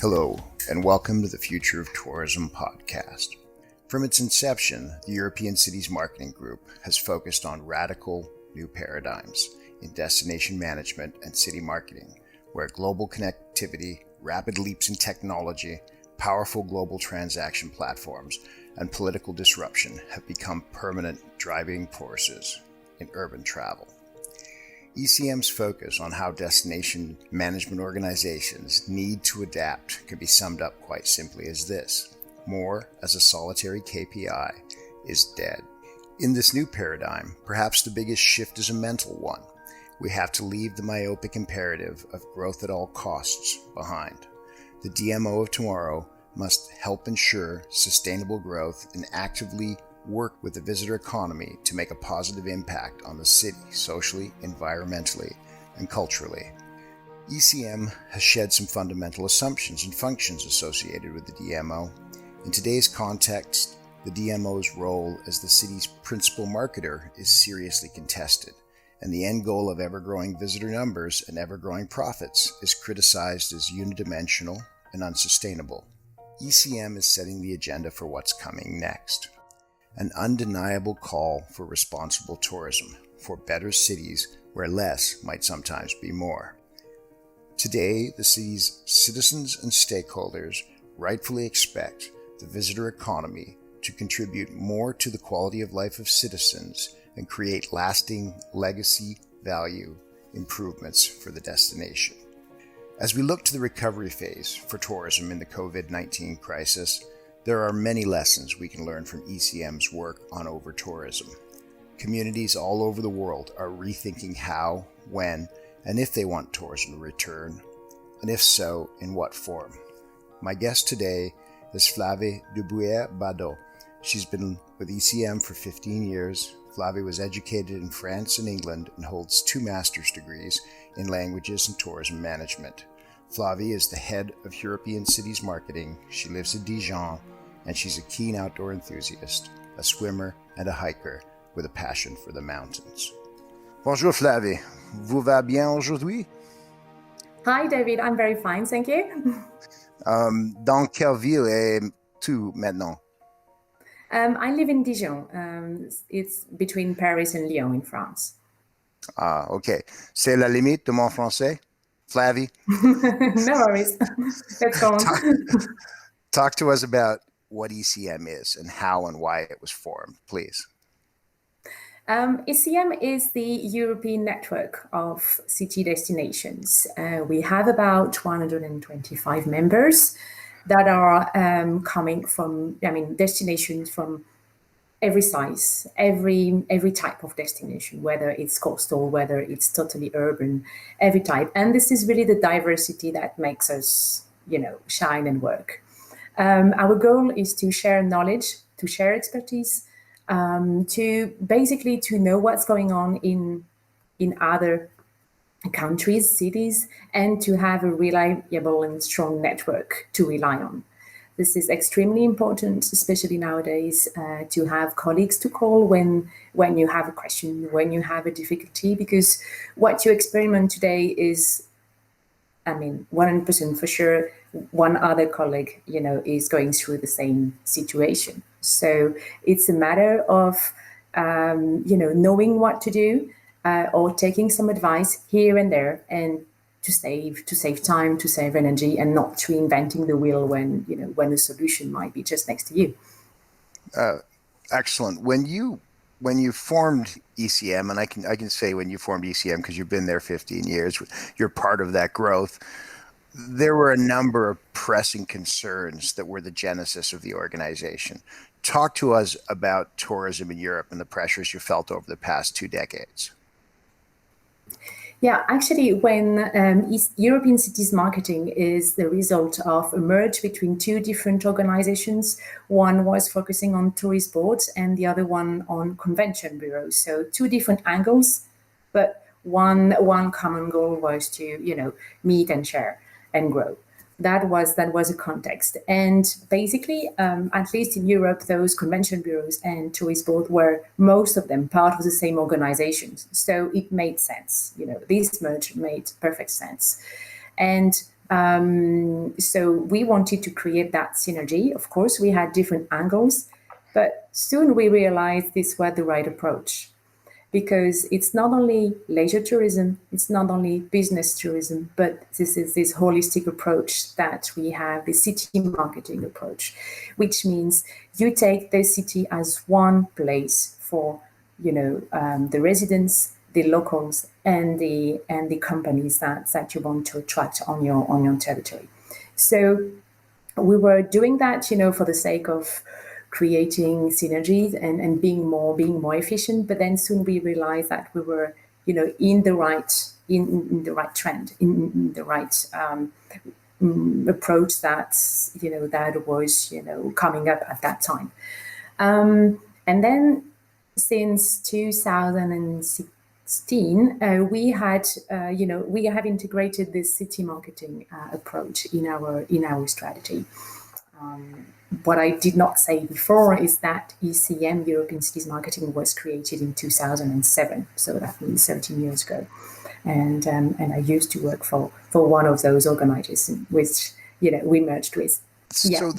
Hello, and welcome to the Future of Tourism podcast. From its inception, the European Cities Marketing Group has focused on radical new paradigms in destination management and city marketing, where global connectivity, rapid leaps in technology, powerful global transaction platforms, and political disruption have become permanent driving forces in urban travel. ECM's focus on how destination management organizations need to adapt can be summed up quite simply as this: more as a solitary KPI is dead. In this new paradigm, perhaps the biggest shift is a mental one. We have to leave the myopic imperative of growth at all costs behind. The DMO of tomorrow must help ensure sustainable growth and actively work with the visitor economy to make a positive impact on the city, socially, environmentally, and culturally. ECM has shed some fundamental assumptions and functions associated with the DMO. In today's context, the DMO's role as the city's principal marketer is seriously contested, and the end goal of ever-growing visitor numbers and ever-growing profits is criticized as unidimensional and unsustainable. ECM is setting the agenda for what's coming next. An undeniable call for responsible tourism, for better cities where less might sometimes be more. Today, the city's citizens and stakeholders rightfully expect the visitor economy to contribute more to the quality of life of citizens and create lasting legacy value improvements for the destination. As we look to the recovery phase for tourism in the COVID-19 crisis, there are many lessons we can learn from ECM's work on over-tourism. Communities all over the world are rethinking how, when, and if they want tourism to return, and if so, in what form. My guest today is Flavie Baudot. She's been with ECM for 15 years. Flavie was educated in France and England and holds 2 master's degrees in languages and tourism management. Flavie is the head of European Cities Marketing. She lives in Dijon, and she's a keen outdoor enthusiast, a swimmer and a hiker with a passion for the mountains. Bonjour Flavie, vous va bien aujourd'hui? Hi David, I'm very fine, thank you. Dans quelle ville es-tu maintenant? I live in Dijon. It's between Paris and Lyon in France. Ah, ok. C'est la limite de mon français, Flavie. No worries. Let's go on. Talk to us about what ECM is and how and why it was formed, please. ECM is the European network of city destinations. We have about 125 members that are coming from, destinations from every size, every type of destination, whether it's coastal, whether it's totally urban, every type. And this is really the diversity that makes us, shine and work. Our goal is to share knowledge, to share expertise, to know what's going on in other countries, cities, and to have a reliable and strong network to rely on. This is extremely important, especially nowadays, to have colleagues to call when you have a question, when you have a difficulty, because what you experiment today is, 100% for sure, one other colleague, is going through the same situation. So it's a matter of, knowing what to do or taking some advice here and there, and to save time, to save energy, and not to reinventing the wheel when the solution might be just next to you. Excellent. When you formed ECM, and I can say when you formed ECM because you've been there 15 years, you're part of that growth. There were a number of pressing concerns that were the genesis of the organization. Talk to us about tourism in Europe and the pressures you felt over the past 2 decades. Yeah, actually, when European Cities Marketing is the result of a merge between 2 different organizations. One was focusing on tourist boards and the other one on convention bureaus. So 2 different angles, but one common goal was to, meet and share and grow. That was a context. And basically, at least in Europe, those convention bureaus and tourist boards were, most of them, part of the same organizations. So it made sense. This merge made perfect sense. And So we wanted to create that synergy. Of course, we had different angles, but soon we realized this was the right approach, because it's not only leisure tourism, it's not only business tourism, but this is this holistic approach that we have, the city marketing approach, which means you take the city as one place for, the residents, the locals, and the companies that you want to attract on your territory. So we were doing that, for the sake of creating synergies and being more efficient. But then soon we realized that we were, in the right trend, in the right approach that that was coming up at that time. And then since 2016, we have integrated this city marketing approach in our strategy. What I did not say before is that ECM, European Cities Marketing, was created in 2007, so that means 13 years ago. And I used to work for one of those organizations, which we merged with. So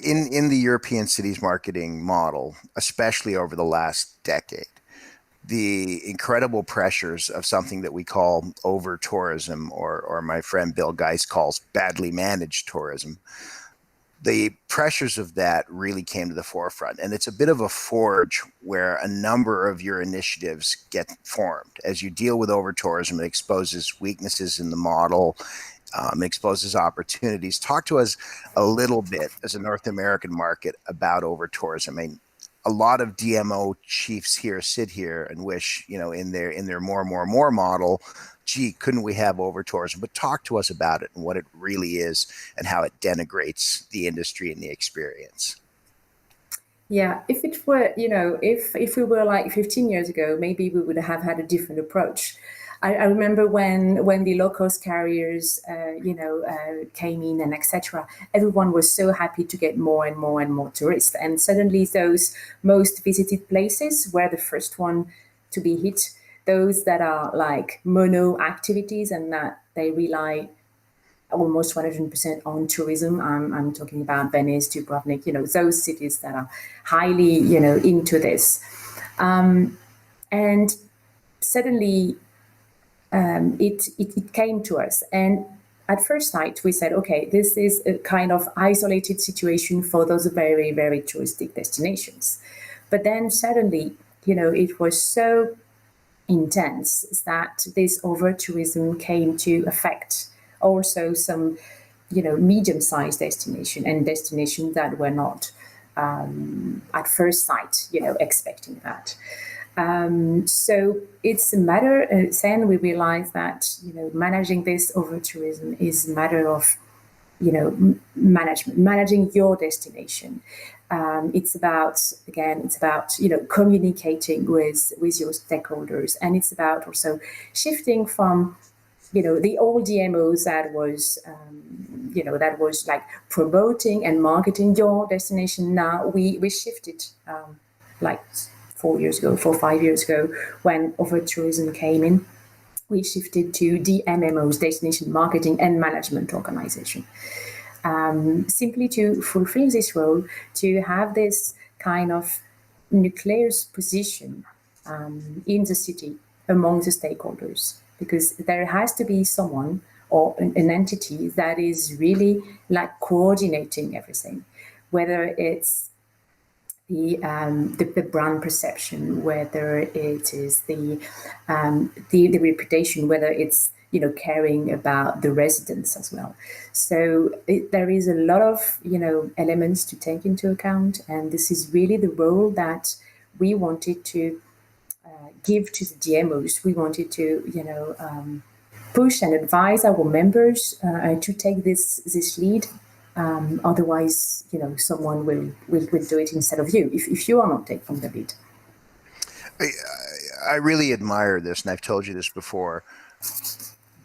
in the European Cities Marketing model, especially over the last decade, the incredible pressures of something that we call over tourism, or my friend Bill Geist calls badly managed tourism. The pressures of that really came to the forefront, and it's a bit of a forge where a number of your initiatives get formed. As you deal with over tourism, it exposes weaknesses in the model, exposes opportunities. Talk to us a little bit as a North American market about over tourism. I mean, a lot of DMO chiefs here sit here and wish, in their more model, gee, couldn't we have over tourism? But talk to us about it and what it really is and how it denigrates the industry and the experience. Yeah, if it were, if we were like 15 years ago, maybe we would have had a different approach. I remember when the low-cost carriers, came in and etc. Everyone was so happy to get more and more and more tourists, and suddenly those most visited places were the first one to be hit. Those that are like mono activities and that they rely almost 100% on tourism. I'm talking about Venice, Dubrovnik, those cities that are highly, into this, and suddenly. It came to us, and at first sight we said, okay, this is a kind of isolated situation for those very, very touristic destinations. But then suddenly, it was so intense that this over tourism came to affect also some, medium-sized destination and destinations that were not at first sight, expecting that. So it's a matter, then we realize that, managing this over tourism is a matter of, managing your destination. It's about communicating with your stakeholders, and it's about also shifting from, the old DMOs that was like promoting and marketing your destination. Now we shifted, like 5 years ago, when over tourism came in, we shifted to DMMOs, Destination Marketing and Management Organization, simply to fulfill this role, to have this kind of nucleus position in the city among the stakeholders, because there has to be someone or an entity that is really like coordinating everything, whether it's the brand perception, whether it is the reputation, whether it's caring about the residents as well. So there is a lot of elements to take into account, and this is really the role that we wanted to give to the DMOs. We wanted to push and advise our members to take this lead. Otherwise, someone will do it instead of you if you are not taking the lead. I really admire this, and I've told you this before.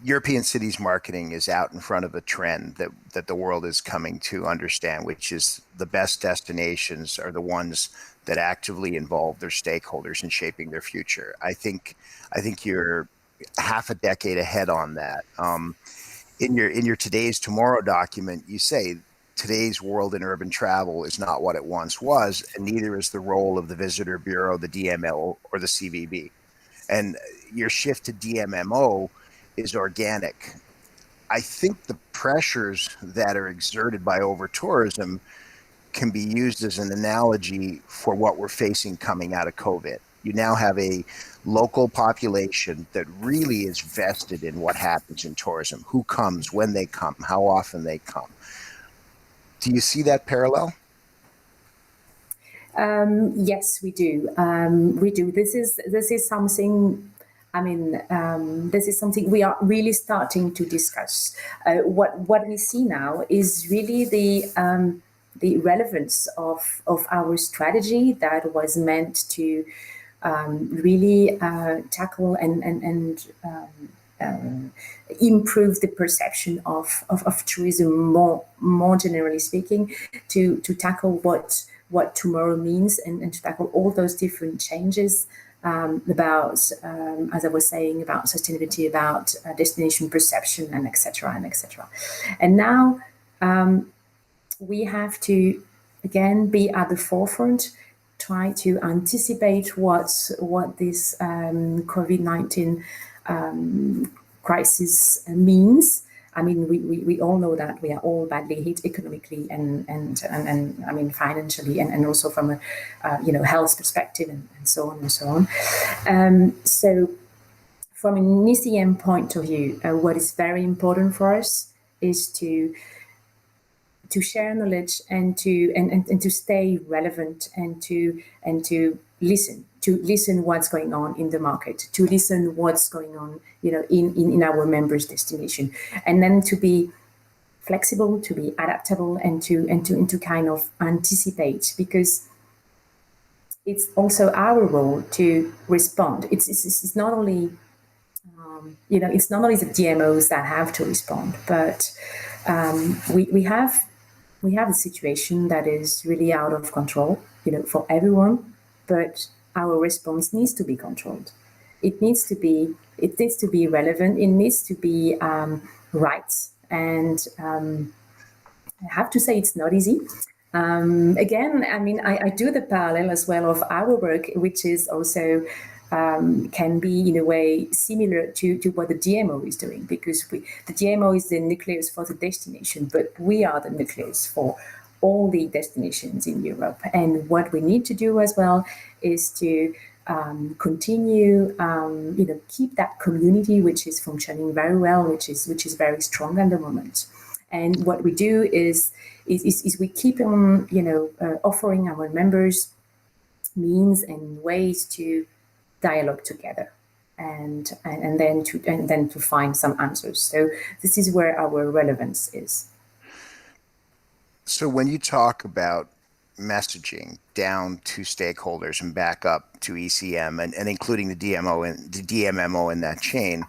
European cities marketing is out in front of a trend that the world is coming to understand, which is the best destinations are the ones that actively involve their stakeholders in shaping their future. I think you're half a decade ahead on that. In your today's tomorrow document, you say today's world in urban travel is not what it once was, and neither is the role of the Visitor Bureau, the DMO, or the CVB. And your shift to DMMO is organic. I think the pressures that are exerted by over tourism can be used as an analogy for what we're facing coming out of COVID. You now have a local population that really is vested in what happens in tourism, who comes, when they come, how often they come. Do you see that parallel? Yes, we do. We do. This is something. I mean, this is something we are really starting to discuss. What we see now is really the relevance of our strategy that was meant to really tackle and improve the perception of tourism more generally speaking, to tackle what tomorrow means, and to tackle all those different changes about, as I was saying, about sustainability, about destination perception, and etc. and etc. And now we have to again be at the forefront, try to anticipate what this COVID-19 crisis means. I mean, we all know that we are all badly hit economically and I mean financially, and also from a health perspective, and so on and so on. So from an ECM point of view, what is very important for us is to share knowledge and to stay relevant, and to listen what's going on in the market, to listen what's going on in our members' destination, and then to be flexible, to be adaptable, and to kind of anticipate, because it's also our role to respond. It's not only it's not only the DMOs that have to respond, but we have a situation that is really out of control, for everyone. But our response needs to be controlled. It needs to be relevant. It needs to be right. And I have to say, it's not easy. Again, I mean, I do the parallel as well of our work, which is also can be in a way similar to what the DMO is doing, because the DMO is the nucleus for the destination, but we are the nucleus for all the destinations in Europe. And what we need to do as well is to continue, keep that community which is functioning very well, which is very strong at the moment. And what we do is we keep on, offering our members means and ways to dialogue together, and then to find some answers. So this is where our relevance is. So when you talk about messaging down to stakeholders and back up to ECM, and including the DMO and the DMMO in that chain,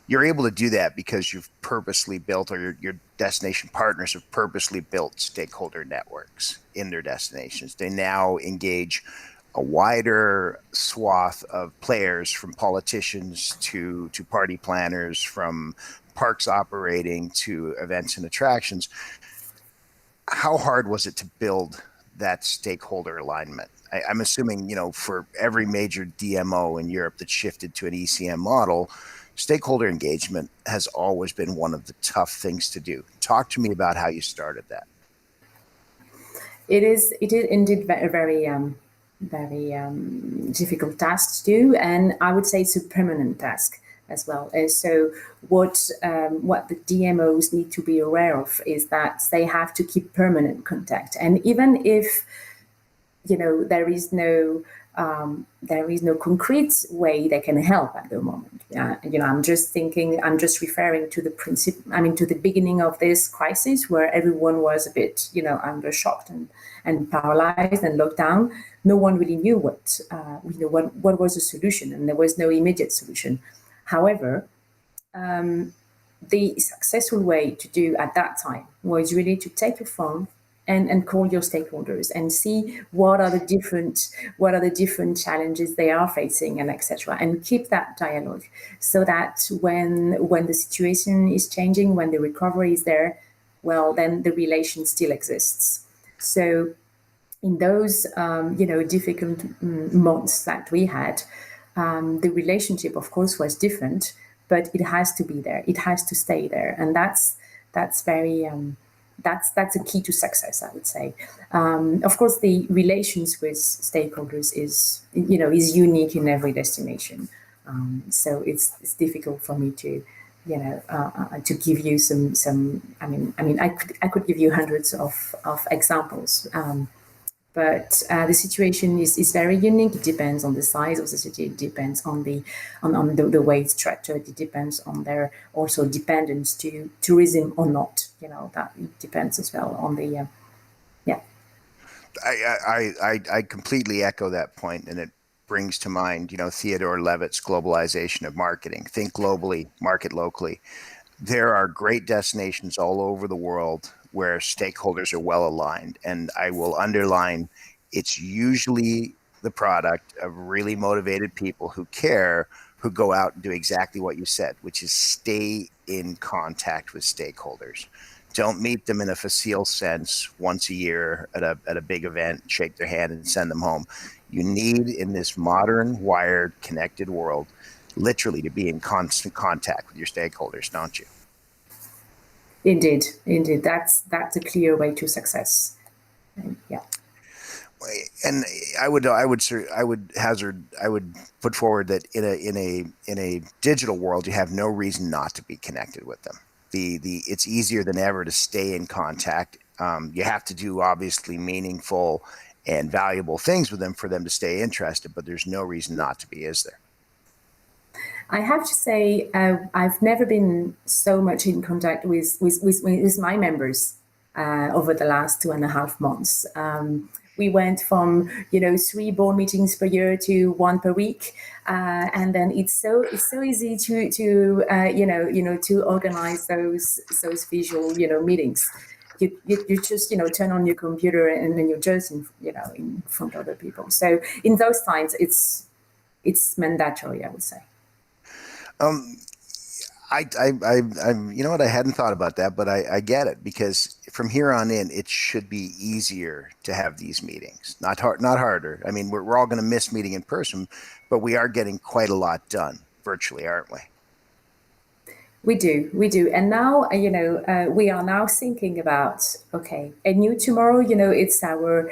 you're able to do that because you've purposely built, or your destination partners have purposely built stakeholder networks in their destinations. They now engage a wider swath of players, from politicians to party planners, from parks operating to events and attractions. How hard was it to build that stakeholder alignment? I'm assuming, for every major DMO in Europe that shifted to an ECM model, stakeholder engagement has always been one of the tough things to do. Talk to me about how you started that. It is indeed very difficult task to do, and I would say it's a permanent task as well. And so what the DMOs need to be aware of is that they have to keep permanent contact, and even if there is no concrete way they can help at the moment. I'm just referring to the principle. I mean, to the beginning of this crisis, where everyone was a bit, under shocked and paralyzed and locked down. No one really knew what was the solution, and there was no immediate solution. However, the successful way to do at that time was really to take a phone and call your stakeholders and see what are the different challenges they are facing, and etc. And keep that dialogue so that when the situation is changing, when the recovery is there, well, then the relation still exists. So in those difficult months that we had, the relationship, of course, was different, but it has to be there. It has to stay there, and that's very that's a key to success, I would say. Of course, the relations with stakeholders is unique in every destination, so it's difficult for me to to give you some. I could give you hundreds of examples. But the situation is very unique. It depends on the size of the city. It depends on the way it's structured. It depends on their also dependence to tourism or not. That it depends as well on the yeah. I completely echo that point, and it brings to mind Theodore Levitt's globalization of marketing. Think globally, market locally. There are great destinations all over the world where stakeholders are well aligned. And I will underline, it's usually the product of really motivated people who care, who go out and do exactly what you said, which is stay in contact with stakeholders. Don't meet them in a facile sense once a year at a big event, shake their hand and send them home. You need, in this modern, wired, connected world, literally to be in constant contact with your stakeholders, don't you? Indeed. That's a clear way to success. Yeah. And I would put forward that in a digital world, you have no reason not to be connected with them. It's easier than ever to stay in contact. You have to do obviously meaningful and valuable things with them for them to stay interested, but there's no reason not to be, is there? I have to say, I've never been so much in contact with my members over the last 2.5 months. We went from 3 board meetings per year to 1 per week, and then it's so easy to organize those visual meetings. You just turn on your computer and then you're just in front of other people. So in those times, it's mandatory, I would say. I you know what? I hadn't thought about that, but I get it, because from here on in, it should be easier to have these meetings, not harder. I mean, we're all going to miss meeting in person, but we are getting quite a lot done virtually, aren't we? We do. And now, we are now thinking about, okay, a new tomorrow, it's our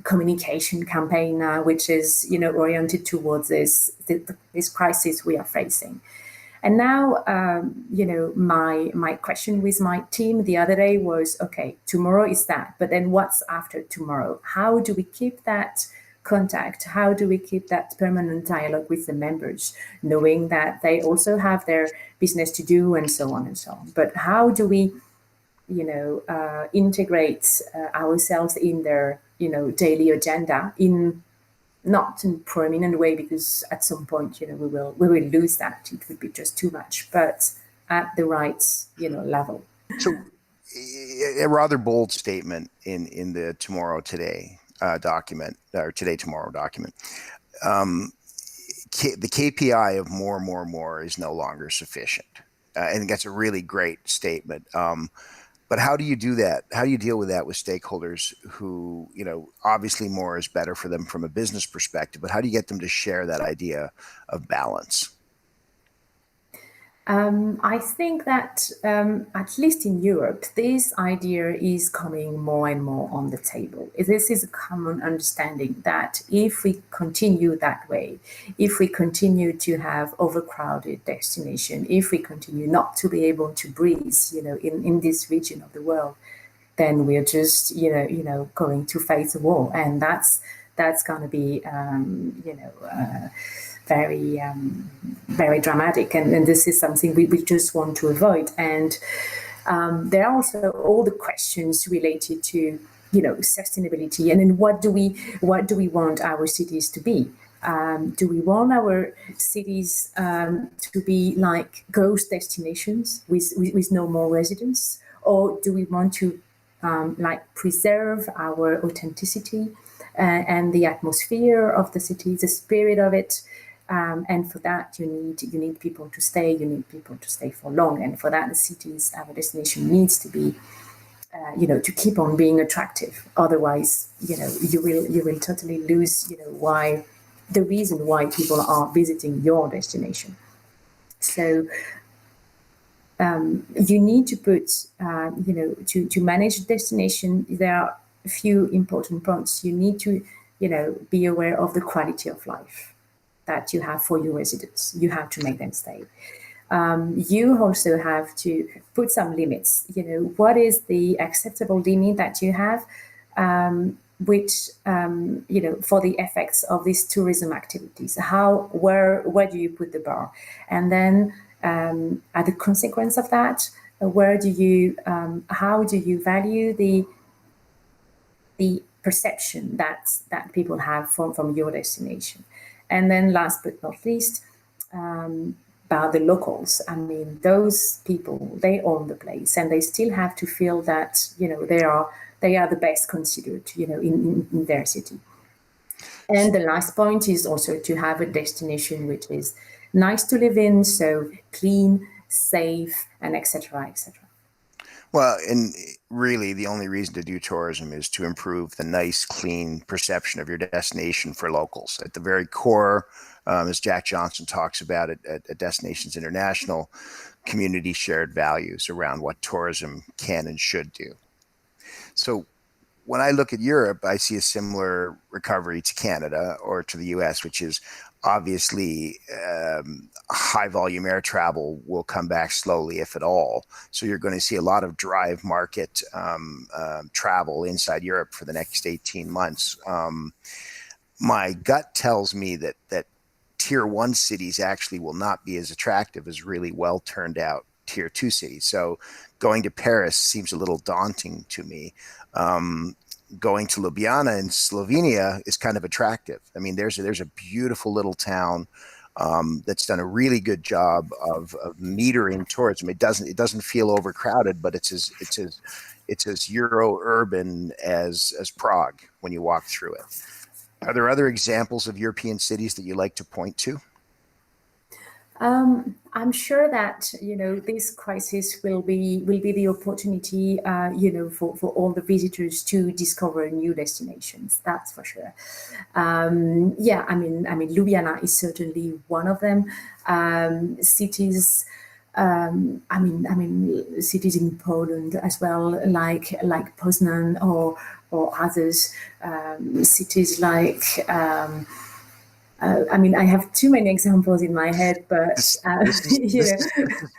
communication campaign now, which is oriented towards this crisis we are facing. And now my question with my team the other day was, okay, tomorrow is that, but then what's after tomorrow? How do we keep that contact? How do we keep that permanent dialogue with the members, knowing that they also have their business to do and so on and so on? But how do we integrate ourselves in their daily agenda, in not in prominent way, because at some point we will lose that. It would be just too much, but at the right level. So a rather bold statement in the Tomorrow Today document, or Today Tomorrow document. The KPI of more is no longer sufficient. And that's a really great statement. But how do you do that? How do you deal with that with stakeholders who, obviously more is better for them from a business perspective, but how do you get them to share that idea of balance? I think that at least in Europe, this idea is coming more and more on the table. This is a common understanding that if we continue that way, if we continue to have overcrowded destination, if we continue not to be able to breathe, in this region of the world, then we're just, going to face a war, and that's going to be, very, very dramatic, and this is something we just want to avoid. And there are also all the questions related to sustainability, and then what do we want our cities to be? Do we want our cities to be like ghost destinations with no more residents, or do we want to like preserve our authenticity and the atmosphere of the city, the spirit of it. And for that, you need people to stay. You need people to stay for long. And for that, the cities, our destination needs to be, to keep on being attractive. Otherwise, you will totally lose, why the reason why people are visiting your destination. So you need to put, to manage destination, there are a few important points. You need to, be aware of the quality of life that you have for your residents. You have to make them stay. You also have to put some limits. What is the acceptable limit that you have, which, for the effects of these tourism activities? Where do you put the bar? And then, as a consequence of that, how do you value the perception that people have from your destination? And then, last but not least, about the locals. I mean, those people, they own the place, and they still have to feel that they are the best considered, in their city. And the last point is also to have a destination which is nice to live in, so clean, safe, and etc. etc. Well, and really, the only reason to do tourism is to improve the nice, clean perception of your destination for locals. At the very core, as Jack Johnson talks about it at Destinations International, community shared values around what tourism can and should do. So when I look at Europe, I see a similar recovery to Canada or to the US, which is obviously high volume air travel will come back slowly, if at all. So you're going to see a lot of drive market travel inside Europe for the next 18 months. My gut tells me that tier one cities actually will not be as attractive as really well turned out tier two cities. So going to Paris seems a little daunting to me. Going to Ljubljana in Slovenia is kind of attractive. I mean, there's a beautiful little town that's done a really good job of metering tourism. It doesn't feel overcrowded, but it's as Euro urban as Prague when you walk through it. Are there other examples of European cities that you like to point to? I'm sure that this crisis will be the opportunity for all the visitors to discover new destinations. That's for sure. Yeah, I mean Ljubljana is certainly one of them. Cities. Cities in Poland as well, like Poznan or others. Cities like. I have too many examples in my head, but this is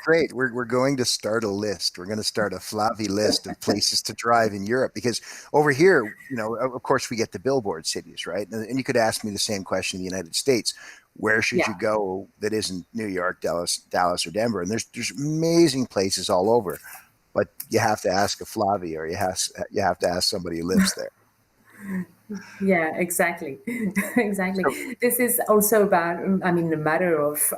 great. We're going to start a list. We're going to start a Flavie list of places to drive in Europe, because over here, of course, we get the billboard cities, right? And you could ask me the same question in the United States. Where should you go that isn't New York, Dallas, or Denver? And there's amazing places all over, but you have to ask a Flavie, or you have to ask somebody who lives there. Yeah, exactly. Exactly. So, this is also about, a matter of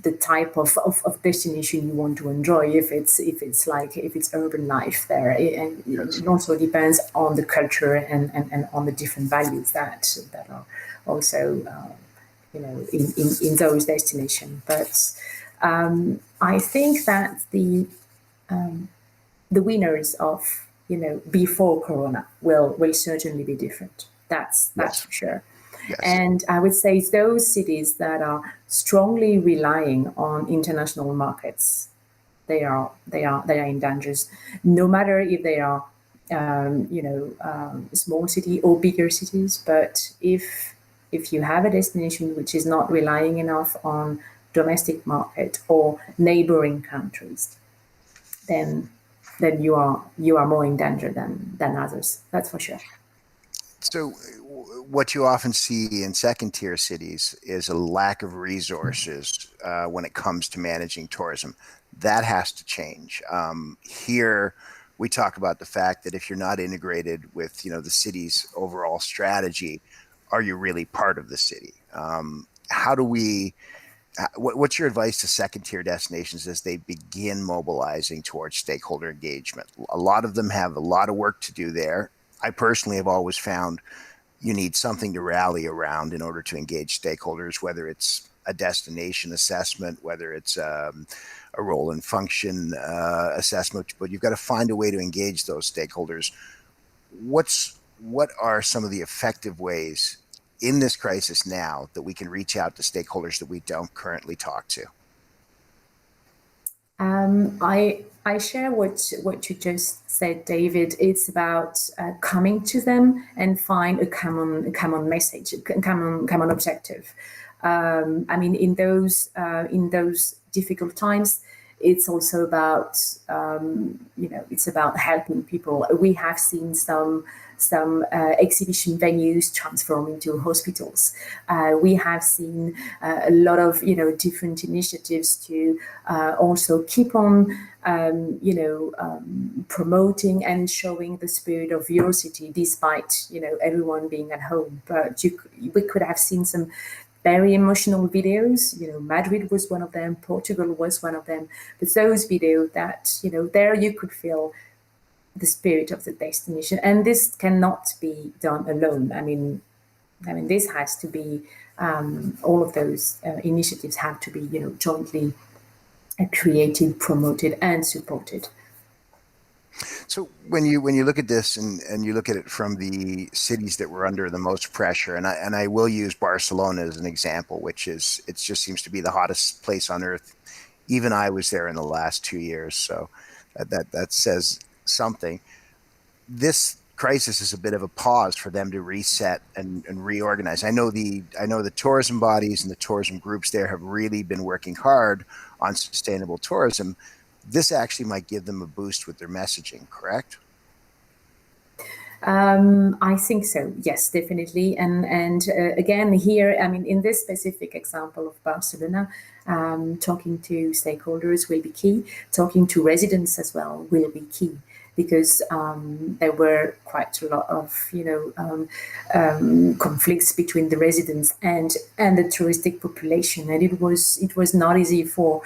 the type of destination you want to enjoy. If it's urban life there, and it also depends on the culture and on the different values that are also in those destinations. But I think that the winners of before Corona will certainly be different. That's for sure. Yes. And I would say those cities that are strongly relying on international markets, they are in danger. No matter if they are, small city or bigger cities. But if you have a destination which is not relying enough on domestic market or neighboring countries, then you are more in danger than others. That's for sure. So what you often see in second tier cities is a lack of resources when it comes to managing tourism. That has to change. Here we talk about the fact that if you're not integrated with the city's overall strategy, are you really part of the city? How do we what's your advice to second-tier destinations as they begin mobilizing towards stakeholder engagement? A lot of them have a lot of work to do there. I personally have always found you need something to rally around in order to engage stakeholders, whether it's a destination assessment, whether it's a role and function assessment, but you've got to find a way to engage those stakeholders. What are some of the effective ways in this crisis now that we can reach out to stakeholders that we don't currently talk to? I share what you just said, David. It's about coming to them and find a common message, a common objective. I mean, in those difficult times, it's also about it's about helping people. We have seen some exhibition venues transform into hospitals. We have seen a lot of different initiatives to also keep on promoting and showing the spirit of your city, despite everyone being at home. But we could have seen some very emotional videos. Madrid was one of them, Portugal was one of them. But those videos that, there you could feel the spirit of the destination. And this cannot be done alone. I mean, this has to be, all of those initiatives have to be, jointly created, promoted, and supported. So when you look at this and you look at it from the cities that were under the most pressure, and I will use Barcelona as an example, which is, it just seems to be the hottest place on earth. Even I was there in the last 2 years, so that says something. This crisis is a bit of a pause for them to reset and reorganize. I know the tourism bodies and the tourism groups there have really been working hard on sustainable tourism. This actually might give them a boost with their messaging, correct? I think so. Yes, definitely. And again, here, I mean, in this specific example of Barcelona, talking to stakeholders will be key. Talking to residents as well will be key, because there were quite a lot of conflicts between the residents and the touristic population, and it was not easy for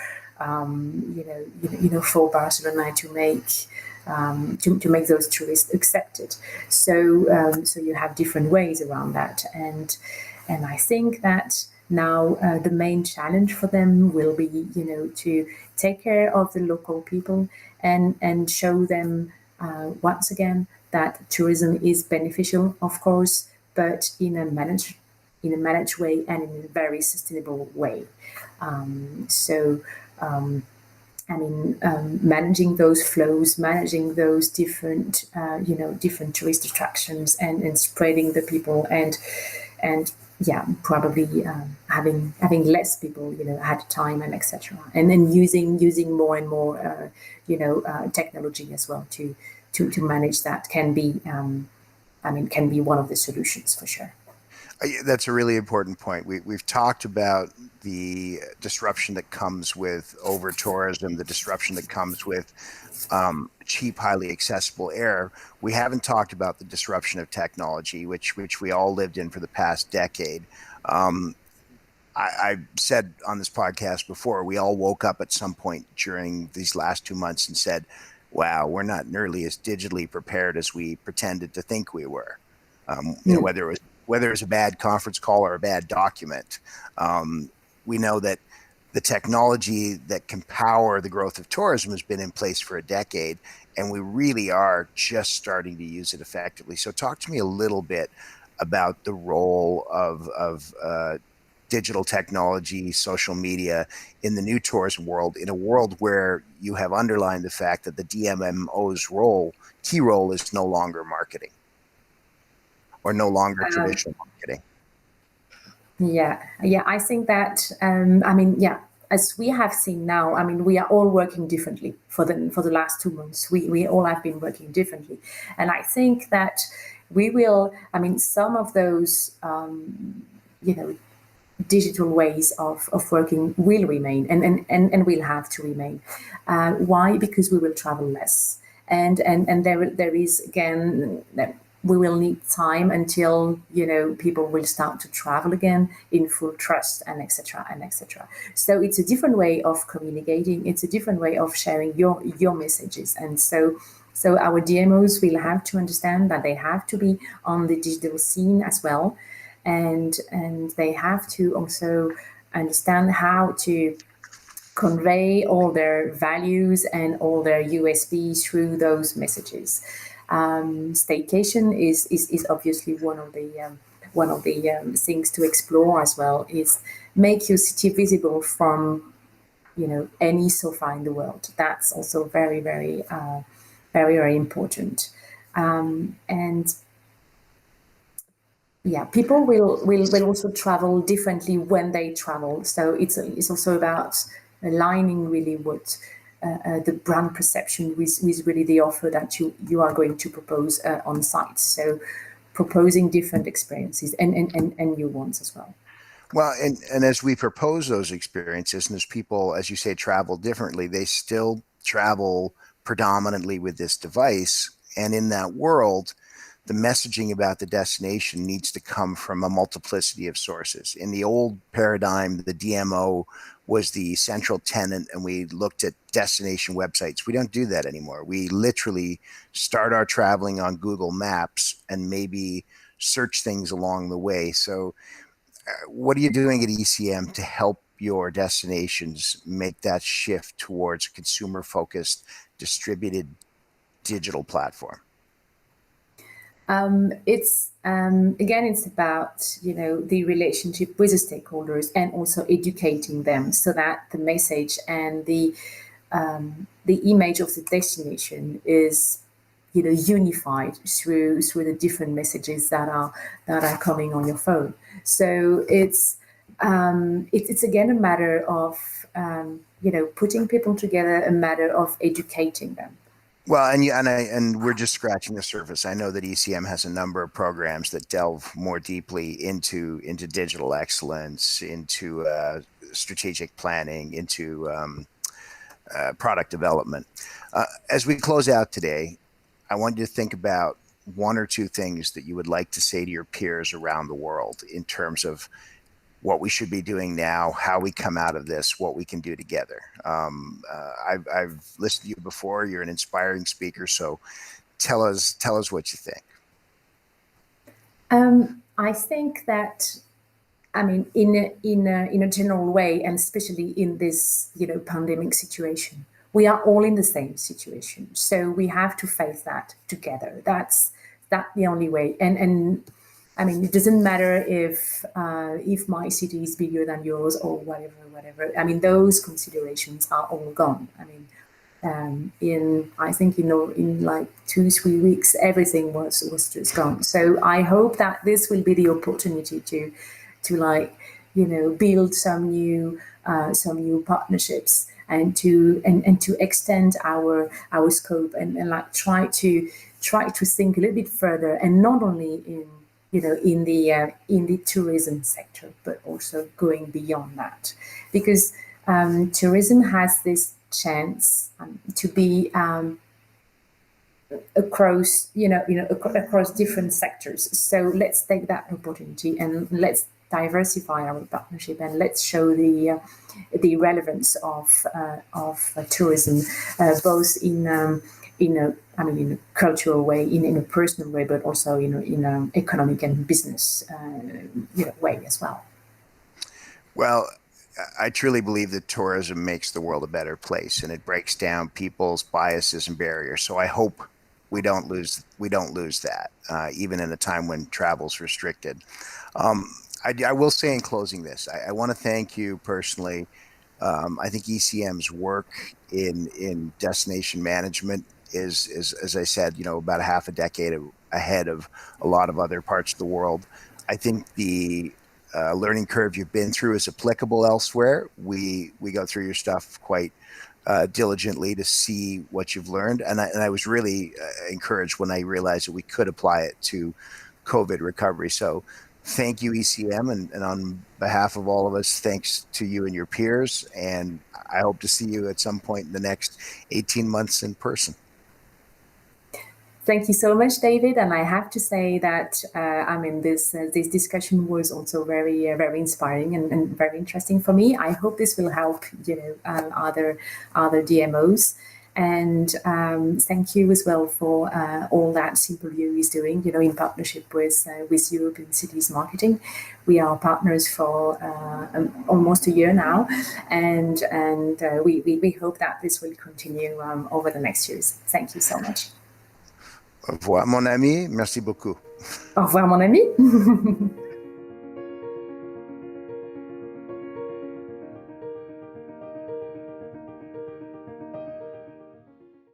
for Barcelona to make those tourists accepted. So you have different ways around that, and I think that now the main challenge for them will be to take care of the local people and show them once again that tourism is beneficial, of course, but in a managed way and in a very sustainable way. Managing those flows, managing those different tourist attractions, and spreading the people, and probably having less people at a time, and etc. And then using more and more technology as well to manage that can be one of the solutions for sure. That's a really important point. We've talked about the disruption that comes with over tourism, the disruption that comes with cheap, highly accessible air. We haven't talked about the disruption of technology, which we all lived in for the past decade. I said on this podcast before, we all woke up at some point during these last 2 months and said, wow, we're not nearly as digitally prepared as we pretended to think we were. Whether it was a bad conference call or a bad document, we know that the technology that can power the growth of tourism has been in place for a decade, and we really are just starting to use it effectively. So talk to me a little bit about the role of digital technology, social media in the new tourism world, in a world where you have underlined the fact that the DMOs key role is no longer marketing, or no longer traditional marketing. Yeah, I think that, as we have seen now, we are all working differently for the last 2 months. We all have been working differently. And I think that we will, some of those, digital ways of working will remain and will have to remain. Why? Because we will travel less. And there is, again, we will need time until, people will start to travel again in full trust, and etc. and etc. So it's a different way of communicating. It's a different way of sharing your messages. And so our DMOs will have to understand that they have to be on the digital scene as well, and they have to also understand how to convey all their values and all their USP through those messages. Staycation is obviously one of the things to explore as well. Is make your city visible from any sofa in the world. That's also very very important. And yeah, people will also travel differently when they travel. So it's also about aligning really what the brand perception with really the offer that you are going to propose on site. So proposing different experiences and new ones as well. Well, and as we propose those experiences, and as people, as you say, travel differently, they still travel predominantly with this device. And in that world, the messaging about the destination needs to come from a multiplicity of sources. In the old paradigm, the DMO was the central tenant, and we looked at destination websites. We don't do that anymore. We literally start our traveling on Google Maps and maybe search things along the way. So what are you doing at ECM to help your destinations make that shift towards a consumer-focused, distributed digital platform? It's again, it's about the relationship with the stakeholders and also educating them so that the message and the image of the destination is unified through the different messages that are coming on your phone. So it's again a matter of putting people together, a matter of educating them. Well, and we're just scratching the surface. I know that ECM has a number of programs that delve more deeply into digital excellence, into strategic planning, into product development. As we close out today, I want you to think about one or two things that you would like to say to your peers around the world in terms of what we should be doing now, how we come out of this, what we can do together. I've listened to you before. You're an inspiring speaker, so tell us what you think. I think that, I mean, in a general way, and especially in this pandemic situation, we are all in the same situation. So we have to face that together. That's the only way. And I mean, it doesn't matter if my city is bigger than yours or whatever. I mean, those considerations are all gone. I mean, I think in like 2-3 weeks, everything was just gone. So I hope that this will be the opportunity to build some new partnerships and to extend our scope and like try to think a little bit further, and not only in the tourism sector, but also going beyond that, because tourism has this chance to be across across different sectors. So let's take that opportunity and let's diversify our partnership, and let's show the relevance of tourism, both in a cultural way, in a personal way, but also in an economic and business way as well. Well, I truly believe that tourism makes the world a better place, and it breaks down people's biases and barriers. So I hope we don't lose that, even in a time when travel's restricted. I will say in closing this, I want to thank you personally. I think ECM's work in destination management is, as I said, about a half a decade ahead of a lot of other parts of the world. I think the learning curve you've been through is applicable elsewhere. We go through your stuff quite diligently to see what you've learned, and I was really encouraged when I realized that we could apply it to COVID recovery. So thank you, ECM, and on behalf of all of us, thanks to you and your peers, and I hope to see you at some point in the next 18 months in person. Thank you so much, David. And I have to say that this discussion was also very inspiring and very interesting for me. I hope this will help other DMOs. And thank you as well for all that Simple View is doing, in partnership with European Cities Marketing. We are partners for almost a year now, and we hope that this will continue over the next years. Thank you so much. Au revoir, mon ami. Merci beaucoup. Au revoir, mon ami.